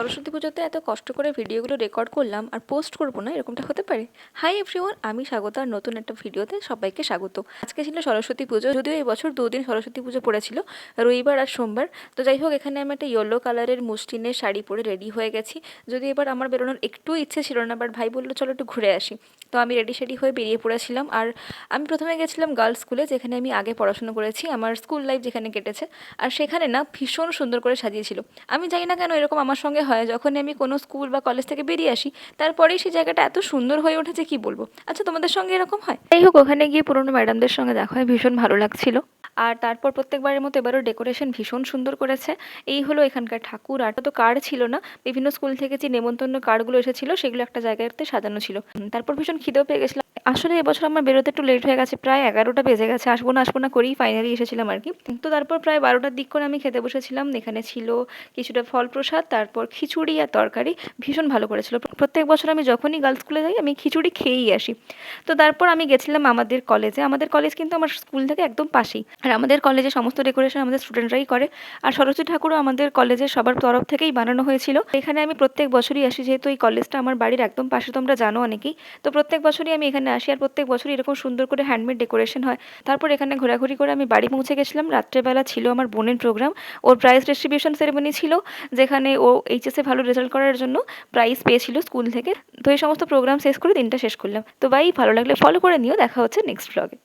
সরস্বতী পুজোতে এত কষ্ট করে ভিডিওগুলো রেকর্ড করলাম আর পোস্ট করবো না, এরকমটা হতে পারে? হাই এভরিওয়ান, আমি স্বাগত আর নতুন একটা ভিডিওতে সবাইকে স্বাগত। আজকে ছিল সরস্বতী পুজো, যদিও এই বছর দুদিন সরস্বতী পুজো পড়েছিল, রবিবার আর সোমবার। তো যাই হোক, এখানে আমি একটা ইয়েলো কালারের মুসলিনের শাড়ি পরে রেডি হয়ে গেছি। যদি এবার আমার বেরোনোর একটু ইচ্ছে ছিল না, বাট ভাই বললো চলো একটু ঘুরে আসি। তো আমি রেডি শেডি হয়ে বেরিয়ে পড়েছিলাম। আর আমি প্রথমে গেছিলাম গার্লস স্কুলে, যেখানে আমি আগে পড়াশোনা করেছি, আমার স্কুল লাইফ যেখানে কেটেছে। আর সেখানে না ভীষণ সুন্দর করে সাজিয়েছিল। আমি জানি না কেন এরকম আমার সঙ্গে হয়, যখন আমি কোনো স্কুল বা কলেজ থেকে বেরিয়ে আসি তারপরেই সেই জায়গাটা এত সুন্দর হয়ে উঠেছে কি বলবো। আচ্ছা, তোমাদের সঙ্গে এরকম হয়? যাই হোক, ওখানে গিয়ে পুরনো ম্যাডামদের সঙ্গে দেখা হয়, ভীষণ ভালো লাগছিল। আর তারপর প্রত্যেকবারের মতো এবারও ডেকোরেশন ভীষণ সুন্দর করেছে। এই হলো এখানকার ঠাকুর। আর তো কার্ড ছিল না, বিভিন্ন স্কুল থেকে যে নেমন্তন্ন কার্ডগুলো এসেছিল সেগুলো একটা জায়গাতে সাজানো ছিল। তারপর ভীষণ খিদেও পেয়ে গেছিলাম। আসলে এবছর আমার বেরোতে একটু লেট হয়ে গেছে, প্রায় 11টা বেজে গেছে, আসবো না করেই ফাইনালি এসেছিলাম আর কি। তো তারপর প্রায় 12টার দিক করে আমি খেতে বসেছিলাম। এখানে ছিল কিছুটা ফল প্রসাদ, তারপর খিচুড়ি আর তরকারি, ভীষণ ভালো করেছিল। প্রত্যেক বছর আমি যখনই গার্লস স্কুলে যাই আমি খিচুড়ি খেয়েই আসি। তো তারপর আমি গেছিলাম আমাদের কলেজে। আমাদের কলেজ কিন্তু আমার স্কুল থেকে একদম পাশেই, আর আমাদের কলেজে সমস্ত ডেকোরেশন আমাদের স্টুডেন্টরাই করে। আর সরস্বতী ঠাকুরও আমাদের কলেজের সবার তরফ থেকেই বানানো হয়েছিল। এখানে আমি প্রত্যেক বছরই আসি, যেহেতু এই কলেজটা আমার বাড়ির একদম পাশে, তোমরা জানো অনেকেই। তো প্রত্যেক বছরই আমি এখানে আসি, আর প্রত্যেক বছরই এরকম সুন্দর করে হ্যান্ডমেড ডেকোরেশন হয়। তারপর এখানে ঘোরাঘুরি করে আমি বাড়ি পৌঁছে গেছিলাম। রাত্রেবেলা ছিল আমার বোনের প্রোগ্রাম, ওর প্রাইজ ডিস্ট্রিবিউশন সেরেমনি ছিল, যেখানে ও এইচএসে ভালো রেজাল্ট করার জন্য প্রাইজ পেয়েছিল স্কুল থেকে। তো এই সমস্ত প্রোগ্রাম শেষ করে দিনটা শেষ করলাম। তো ভাই, ভালো লাগলে ফলো করে নিও, দেখা হচ্ছে নেক্সট ব্লগে।